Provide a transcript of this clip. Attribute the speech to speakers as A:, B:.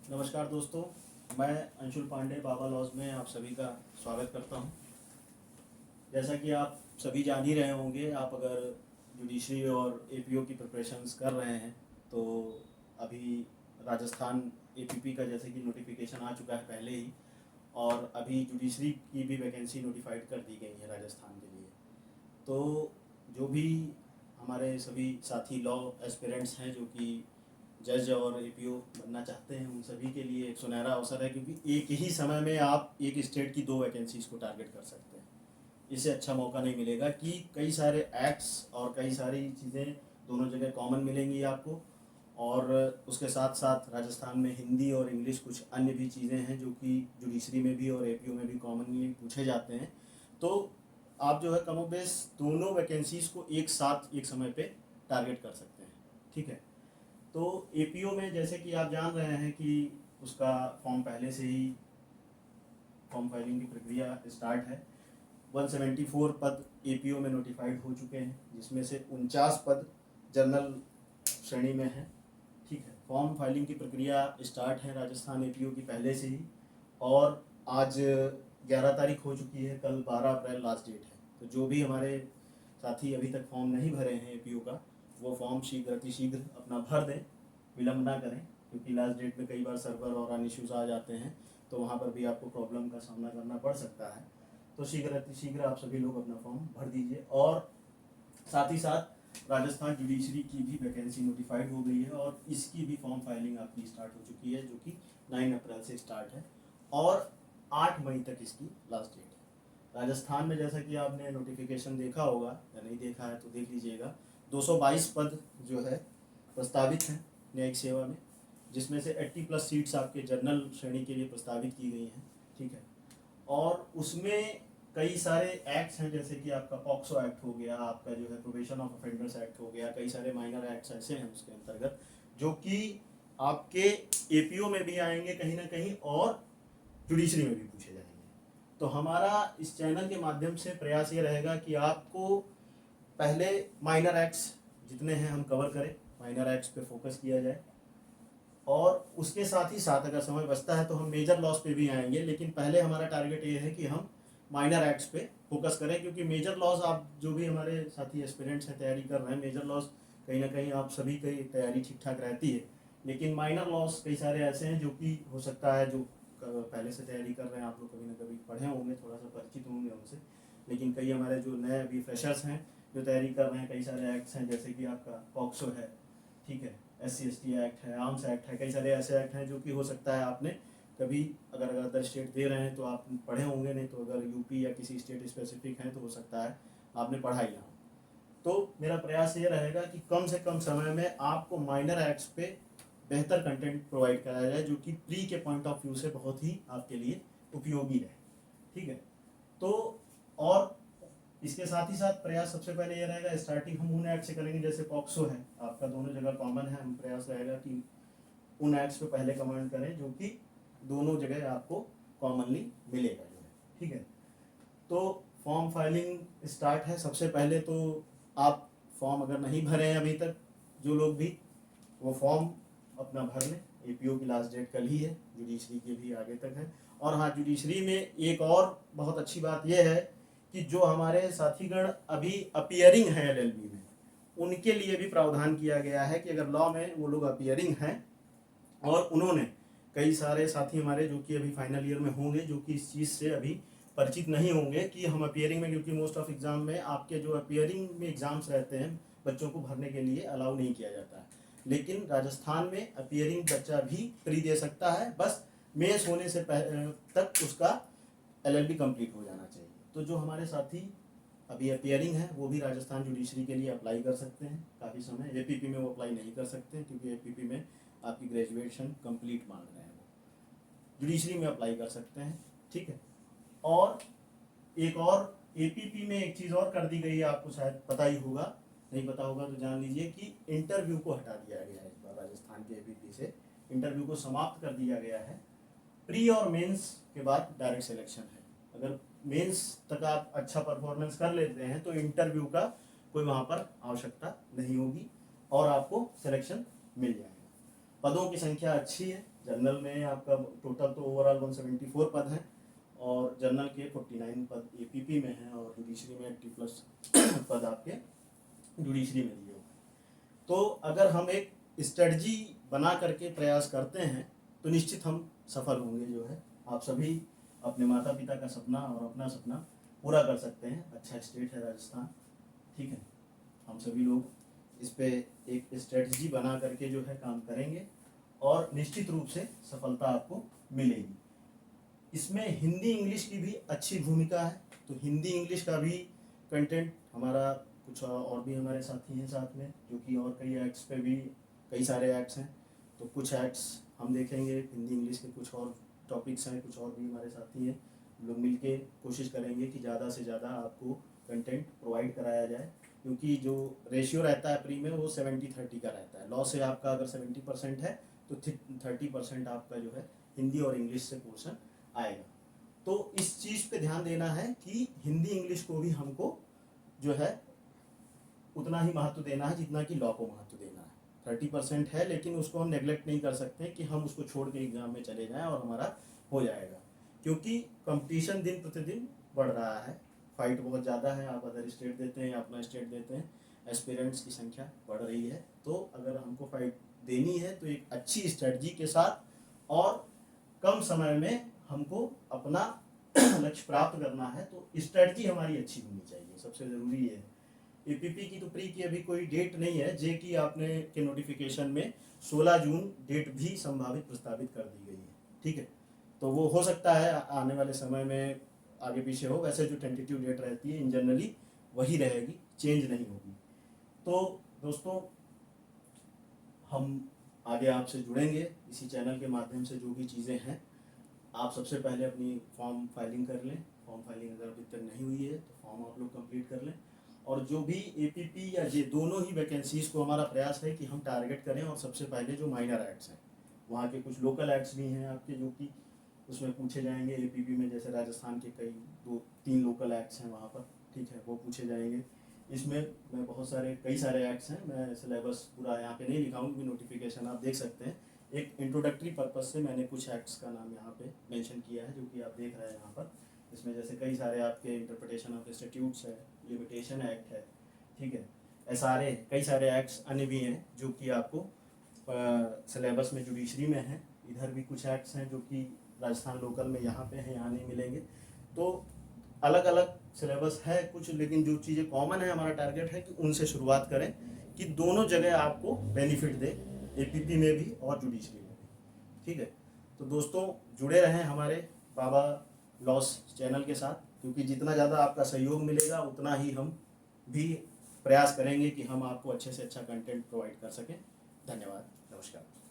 A: नमस्कार दोस्तों, मैं अंशुल पांडे बाबा लॉज में आप सभी का स्वागत करता हूं। जैसा कि आप सभी जान ही रहे होंगे, आप अगर जुडिशरी और एपीओ की प्रिपरेशंस कर रहे हैं तो अभी राजस्थान एपीपी का जैसे कि नोटिफिकेशन आ चुका है पहले ही, और अभी जुडिशरी की भी वैकेंसी नोटिफाइड कर दी गई है राजस्थान के लिए। तो जो भी हमारे सभी साथी लॉ एस्पिरेंट्स हैं जो कि जज और एपीओ बनना चाहते हैं, उन सभी के लिए एक सुनहरा अवसर है, क्योंकि एक ही समय में आप एक स्टेट की 2 वैकेंसीज को टारगेट कर सकते हैं। इससे अच्छा मौका नहीं मिलेगा कि कई सारे एक्ट्स और कई सारी चीज़ें दोनों जगह कॉमन मिलेंगी आपको, और उसके साथ साथ राजस्थान में हिंदी और इंग्लिश कुछ अन्य भी चीज़ें हैं जो कि जुडिशरी में भी और एपीओ में भी कॉमनली पूछे जाते हैं। तो आप जो है कमोबेश दोनों वैकेंसीज को एक साथ एक समय पे टारगेट कर सकते हैं। ठीक है, तो एपीओ में जैसे कि आप जान रहे हैं कि उसका फॉर्म पहले से ही, फॉर्म फाइलिंग की प्रक्रिया स्टार्ट है। 174 पद एपीओ में नोटिफाइड हो चुके हैं, जिसमें से 49 पद जनरल श्रेणी में हैं। ठीक है, फॉर्म फाइलिंग की प्रक्रिया स्टार्ट है राजस्थान एपीओ की पहले से ही, और आज 11 तारीख हो चुकी है, कल 12 अप्रैल लास्ट डेट है। तो जो भी हमारे साथी अभी तक फॉर्म नहीं भरे हैं एपीओ का, वो फॉर्म शीघ्र अतिशीघ्र अपना भर दें, विलम्ब ना करें, क्योंकि लास्ट डेट में कई बार सर्वर और अन्य इश्यूज आ जाते हैं, तो वहाँ पर भी आपको प्रॉब्लम का सामना करना पड़ सकता है। तो शीघ्र अतिशीघ्र आप सभी लोग अपना फॉर्म भर दीजिए। और साथ ही साथ राजस्थान जुडिशरी की भी वैकेंसी नोटिफाइड हो गई है, और इसकी भी फॉर्म फाइलिंग आपकी स्टार्ट हो चुकी है, जो कि 9 अप्रैल से स्टार्ट है, और 8 मई तक इसकी लास्ट डेट है। राजस्थान में जैसा कि आपने नोटिफिकेशन देखा होगा, या नहीं देखा है तो देख लीजिएगा, 222 पद जो है प्रस्तावित हैं न्यायिक सेवा में, जिसमें से 80+ सीट्स आपके जनरल श्रेणी के लिए प्रस्तावित की गई हैं। ठीक है, और उसमें कई सारे एक्ट्स हैं, जैसे कि आपका पॉक्सो एक्ट हो गया, आपका जो है प्रोबेशन ऑफ ऑफेंडर्स एक्ट हो गया, कई सारे माइनर एक्ट्स ऐसे हैं उसके अंतर्गत जो कि आपके एपीओ में भी आएंगे कहीं ना कहीं, और जुडिशरी में भी पूछे जाएंगे। तो हमारा इस चैनल के माध्यम से प्रयास ये रहेगा कि आपको पहले माइनर एक्ट्स जितने हैं हम कवर करें, माइनर एक्ट्स पे फोकस किया जाए, और उसके साथ ही साथ अगर समय बचता है तो हम मेजर लॉस पे भी आएंगे, लेकिन पहले हमारा टारगेट ये है कि हम माइनर एक्ट्स पे फोकस करें, क्योंकि मेजर लॉस, आप जो भी हमारे साथी एस्पिरेंट्स हैं तैयारी कर रहे हैं, मेजर लॉस कहीं ना कहीं आप सभी की तैयारी ठीक ठाक रहती है, लेकिन माइनर लॉस कई सारे ऐसे हैं जो कि हो सकता है, जो पहले से तैयारी कर रहे हैं, आप लोग कभी ना कभी पढ़े होंगे, थोड़ा सा परिचित होंगे उनसे, लेकिन कई हमारे जो नए अभी फ्रेशर्स हैं जो तैयारी कर रहे हैं, कई सारे एक्ट्स हैं, जैसे कि आपका पॉक्सो है, ठीक है, SC/ST एक्ट है, आर्म्स एक्ट है, कई सारे ऐसे एक्ट हैं जो कि हो सकता है आपने कभी, अगर अदर स्टेट दे रहे हैं तो आप पढ़े होंगे, नहीं तो अगर यूपी या किसी स्टेट स्पेसिफिक हैं तो हो सकता है आपने पढ़ा ही ना हो। तो मेरा प्रयास ये रहेगा कि कम से कम समय में आपको माइनर एक्ट्स पे बेहतर कंटेंट प्रोवाइड कराया जाए, जो कि प्री के पॉइंट ऑफ व्यू से बहुत ही आपके लिए उपयोगी रहे। ठीक है, तो और इसके साथ ही साथ प्रयास सबसे पहले ये रहेगा, स्टार्टिंग हम उन एक्ट से करेंगे, जैसे पॉक्सो है आपका दोनों जगह कॉमन है, हम प्रयास रहेगा कि उन एक्ट्स पे पहले कमेंट करें जो कि दोनों जगह आपको कॉमनली मिलेगा जो है। ठीक है, तो फॉर्म फाइलिंग स्टार्ट है। सबसे पहले तो आप फॉर्म अगर नहीं भरे हैं अभी तक, जो लोग भी, वो फॉर्म अपना भर लें। एपीओ की लास्ट डेट कल ही है, जुडिशरी के भी आगे तक है। और हाँ, जुडिशरी में एक और बहुत अच्छी बात यह है कि जो हमारे साथीगण अभी अपियरिंग हैं एलएलबी में, उनके लिए भी प्रावधान किया गया है कि अगर लॉ में वो लोग अपियरिंग हैं और उन्होंने, कई सारे साथी हमारे जो कि अभी फाइनल ईयर में होंगे, जो कि इस चीज़ से अभी परिचित नहीं होंगे कि हम अपियरिंग में, क्योंकि मोस्ट ऑफ एग्जाम में आपके जो अपियरिंग में एग्जाम्स रहते हैं बच्चों को भरने के लिए अलाउ नहीं किया जाता है, लेकिन राजस्थान में अपियरिंग बच्चा भी प्री दे सकता है, बस मेंस होने से तक उसका एलएलबी कंप्लीट हो जाना चाहिए। तो जो हमारे साथी अभी अपियरिंग है वो भी राजस्थान जुडिशरी के लिए अप्लाई कर सकते हैं काफ़ी समय। एपीपी में वो अप्लाई नहीं कर सकते हैं, क्योंकि एपीपी में आपकी ग्रेजुएशन कंप्लीट मांग रहे हैं, वो जुडिशरी में अप्लाई कर सकते हैं। ठीक है, और एक और एपीपी में एक चीज़ और कर दी गई है, आपको शायद पता ही होगा, नहीं पता होगा तो जान लीजिए कि इंटरव्यू को हटा दिया गया है इस बार राजस्थान के एपीपी से, इंटरव्यू को समाप्त कर दिया गया है। प्री और मेंस के बाद डायरेक्ट सिलेक्शन है। अगर मेंस तक आप अच्छा परफॉर्मेंस कर लेते हैं तो इंटरव्यू का कोई वहाँ पर आवश्यकता नहीं होगी और आपको सिलेक्शन मिल जाएगा। पदों की संख्या अच्छी है, जनरल में आपका टोटल तो ओवरऑल 174 पद हैं और जनरल के 49 पद एपीपी में हैं और जुडिशरी में 80+ पद आपके जुडिशरी में दिए हुए हैं। तो अगर हम एक स्ट्रेटजी बना करके प्रयास करते हैं तो निश्चित हम सफल होंगे। जो है आप सभी अपने माता पिता का सपना और अपना सपना पूरा कर सकते हैं। अच्छा स्टेट है राजस्थान, ठीक है। हम सभी लोग इस पे एक स्ट्रेटजी बना करके जो है काम करेंगे और निश्चित रूप से सफलता आपको मिलेगी। इसमें हिंदी इंग्लिश की भी अच्छी भूमिका है, तो हिंदी इंग्लिश का भी कंटेंट हमारा कुछ और भी हमारे साथी हैं साथ में, जो कि और कई एक्ट्स पे भी कई सारे एक्ट्स हैं, तो कुछ एक्ट्स हम देखेंगे। हिंदी इंग्लिश के कुछ और टॉपिक्स हैं, कुछ और भी हमारे साथी हैं। हम लोग मिल के कोशिश करेंगे कि ज़्यादा से ज़्यादा आपको कंटेंट प्रोवाइड कराया जाए, क्योंकि जो रेशियो रहता है प्री में वो 70-30 का रहता है। लॉ से आपका अगर 70% है तो 30% आपका जो है हिंदी और इंग्लिश से पोर्शन आएगा। तो इस चीज़ पे ध्यान देना है कि हिंदी इंग्लिश को भी हमको जो है उतना ही महत्व देना है जितना कि लॉ को महत्व देना है। 30% है, लेकिन उसको हम नेग्लेक्ट नहीं कर सकते कि हम उसको छोड़ के एग्जाम में चले जाएं और हमारा हो जाएगा, क्योंकि कंपटीशन दिन प्रतिदिन बढ़ रहा है। फाइट बहुत ज़्यादा है। आप अदर स्टेट देते हैं या अपना स्टेट देते हैं, एस्पिरेंट्स की संख्या बढ़ रही है। तो अगर हमको फाइट देनी है तो एक अच्छी स्ट्रेटजी के साथ और कम समय में हमको अपना लक्ष्य प्राप्त करना है, तो स्ट्रेटजी हमारी अच्छी होनी चाहिए, सबसे ज़रूरी है। एपीपी की तो प्री की अभी कोई डेट नहीं है। जे की आपने के नोटिफिकेशन में 16 जून डेट भी संभावित प्रस्तावित कर दी गई है, ठीक है। तो वो हो सकता है आने वाले समय में आगे पीछे हो। वैसे जो टेंटेटिव डेट रहती है इन जनरली वही रहेगी, चेंज नहीं होगी। तो दोस्तों, हम आगे आपसे जुड़ेंगे इसी चैनल के माध्यम से। जो भी चीज़ें हैं, आप सबसे पहले अपनी फॉर्म फाइलिंग कर लें। फॉर्म फाइलिंग अगर अभी तक नहीं हुई है तो फॉर्म आप लोग कंप्लीट कर लें। और जो भी एपीपी या जे दोनों ही वैकेंसीज़ को हमारा प्रयास है कि हम टारगेट करें। और सबसे पहले जो माइनर एक्ट्स हैं, वहाँ के कुछ लोकल एक्ट्स भी हैं आपके, जो कि उसमें पूछे जाएंगे। एपीपी में जैसे राजस्थान के कई 2-3 लोकल एक्ट्स हैं वहाँ पर, ठीक है, वो पूछे जाएंगे। इसमें मैं कई सारे एक्ट्स हैं। मैं सिलेबस पूरा यहाँ पे नहीं लिखाऊँ क्योंकि नोटिफिकेशन आप देख सकते हैं। एक इंट्रोडक्टरी पर्पस से मैंने कुछ एक्ट्स का नाम यहाँ पे मेंशन किया है, जो कि आप देख रहे हैं यहाँ पर। इसमें जैसे कई सारे आपके इंटरप्रिटेशन ऑफ स्टैट्यूट्स है, लिमिटेशन एक्ट है, ठीक है, एसआरए, कई सारे एक्ट्स अन्य भी हैं जो कि आपको सिलेबस में जुडिशरी में है। इधर भी कुछ एक्ट्स हैं जो कि राजस्थान लोकल में यहाँ पे हैं, यहाँ नहीं मिलेंगे। तो अलग अलग सिलेबस है कुछ, लेकिन जो चीज़ें कॉमन है, हमारा टारगेट है कि उनसे शुरुआत करें कि दोनों जगह आपको बेनिफिट दे, एपीपी में भी और जुडिशरी में भी, ठीक है। तो दोस्तों, जुड़े रहें हमारे बाबा लॉस चैनल के साथ, क्योंकि जितना ज़्यादा आपका सहयोग मिलेगा उतना ही हम भी प्रयास करेंगे कि हम आपको अच्छे से अच्छा कंटेंट प्रोवाइड कर सकें। धन्यवाद, नमस्कार।